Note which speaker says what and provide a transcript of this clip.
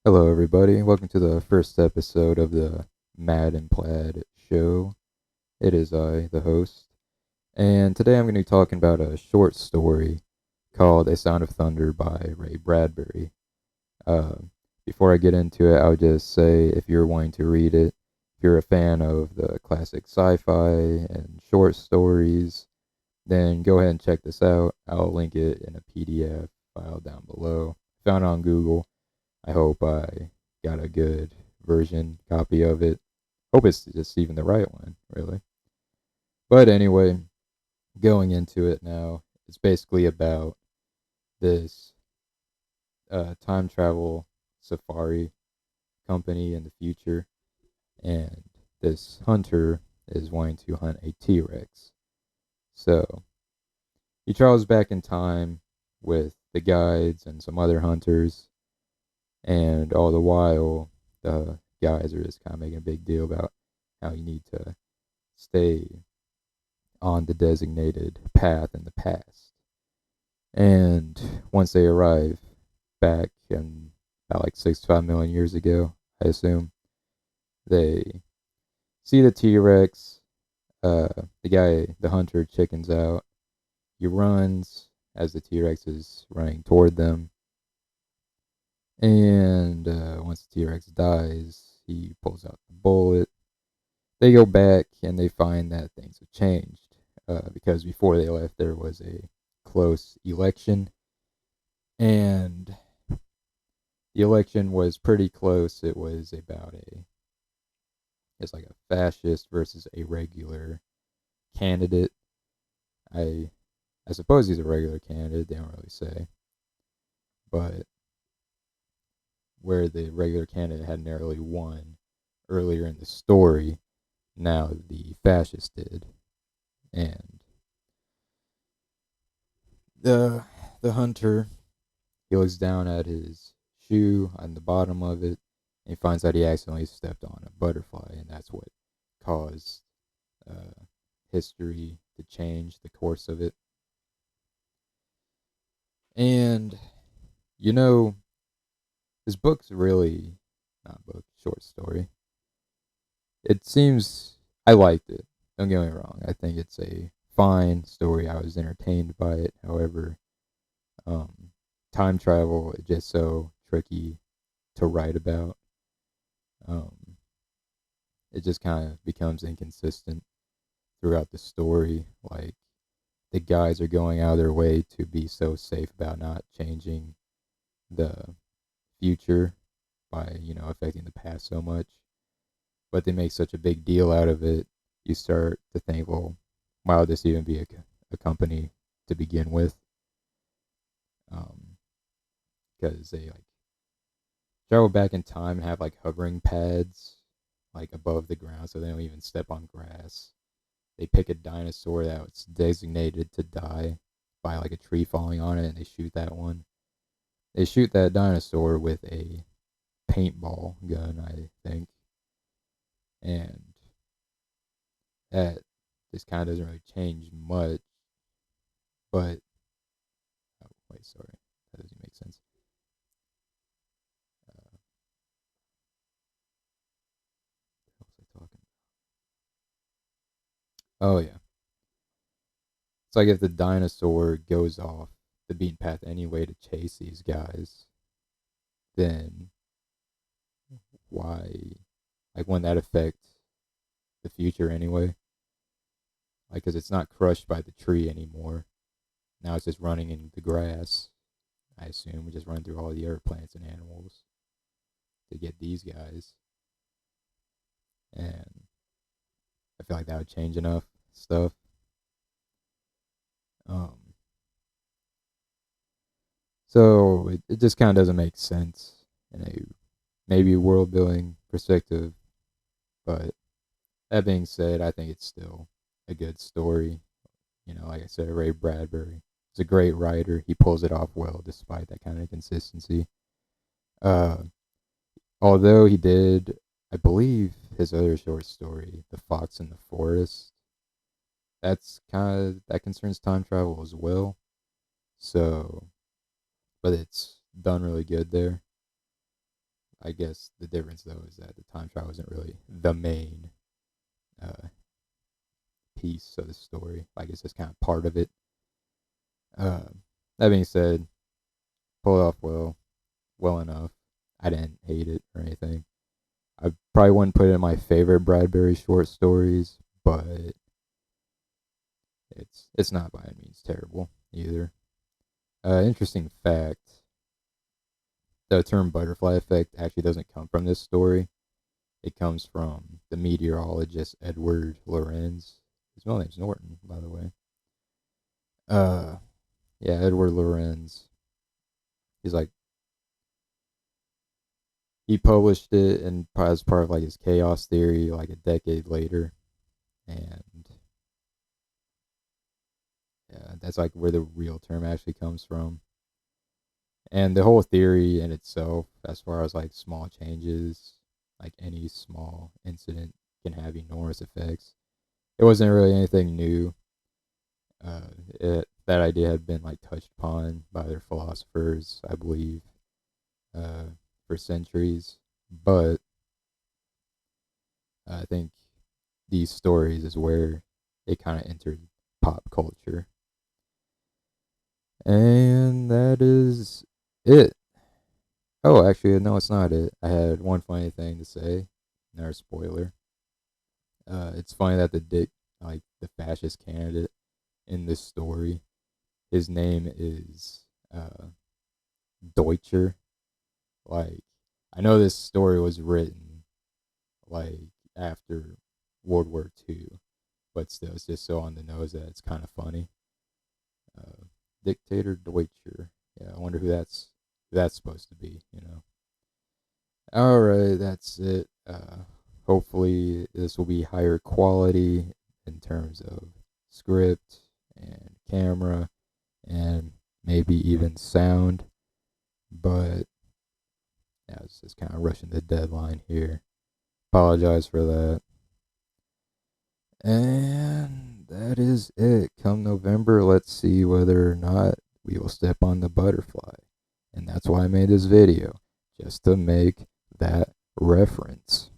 Speaker 1: Hello, everybody. Welcome to the first episode of the Mad and Plaid show. It is I, the host, and today I'm going to be talking about a short story called A Sound of Thunder by Ray Bradbury. Uh, Before I get into it, I'll just say if you're wanting to read it, if you're a fan of the classic sci fi and short stories, then go ahead and check this out. I'll link it in a PDF file down below. Found it on Google. I hope I got a good version copy of it. Hope it's just even the right one, really. But anyway, going into it now, it's basically about this time travel safari company in the future, and this hunter is wanting to hunt a T Rex. So he travels back in time with the guides and some other hunters, and all the while, the guys are just kind of making a big deal about how you need to stay on the designated path in the past. And once they arrive back in about like 65 million years ago, I assume, they see the T Rex. The guy, the hunter, chickens out. He runs as the T Rex is running toward them. And once the T Rex dies, he pulls out the bullet. They go back and they find that things have changed because before they left, there was a close election, and the election was pretty close. It was about it's like a fascist versus a regular candidate. I I suppose he's a regular candidate. They don't really say, but where the regular candidate had narrowly won earlier in the story, now the fascist did, and the the hunter, he looks down at his shoe on the bottom of it, and he finds that he accidentally stepped on a butterfly, and that's what caused uh, history to change the course of it. And you know, this book's really not book, short story. It seems I liked it. Don't get me wrong. I think it's a fine story. I was entertained by it. However, um, time travel is just so tricky to write about. Um, it just kind of becomes inconsistent throughout the story. Like the guys are going out of their way to be so safe about not changing the future by affecting the past so much, but they make such a big deal out of it. You start to think, well, why would this even be a company to begin with? Because they like travel back in time and have like hovering pads like above the ground so they don't even step on grass. They pick a dinosaur that's designated to die by like a tree falling on it, and they shoot that one. They shoot that dinosaur with a paintball gun, I think, and that just kind of doesn't really change much. But oh wait, sorry, that doesn't make sense. Uh, what was I talking? Oh yeah, it's like if the dinosaur goes off the beaten path anyway to chase these guys, then why? Like, wouldn't that affect the future anyway? Like, because it's not crushed by the tree anymore. Now it's just running in the grass. I assume we just run through all the other plants and animals to get these guys, and I feel like that would change enough stuff. Um, so it just kind of doesn't make sense in a maybe world building perspective. But that being said, I think it's still a good story. Like I said, Ray Bradbury is a great writer. He pulls it off well despite that kind of consistency. Uh, Although he did, I believe his other short story, The Fox in the Forest, that concerns time travel as well. So, but it's done really good there. I guess the difference though is that the time travel isn't really the main uh, piece of the story. Like it's just kind of part of it. Uh, that being said, pulled off well enough. I didn't hate it or anything. I probably wouldn't put it in my favorite Bradbury short stories, but it's not by any means terrible either. Interesting fact: the term butterfly effect actually doesn't come from this story. It comes from the meteorologist Edward Lorenz. His middle name's Norton, by the way. Uh, yeah, Edward Lorenz. He's like he published it and as part of like his chaos theory, like a decade later, and yeah, that's like where the real term actually comes from. And the whole theory in itself, as far as like small changes, like any small incident can have enormous effects. It wasn't really anything new. That idea had been like touched upon by their philosophers, I believe, uh, for centuries. But I think these stories is where it kind of entered pop culture, and that is it. Oh, actually, no, it's not it. I had one funny thing to say. Another spoiler. It's funny that like the fascist candidate in this story, his name is Deutscher. Like, I know this story was written like after World War II, but still, it's just so on the nose that it's kind of funny. Uh, Dictator Deutscher. Yeah, I wonder who that's supposed to be. All right, that's it. Hopefully, this will be higher quality in terms of script and camera and maybe even sound. But yeah, it's just kind of rushing the deadline here. Apologize for that. And that is it. Come November, let's see whether or not we will step on the butterfly. And that's why I made this video, just to make that reference.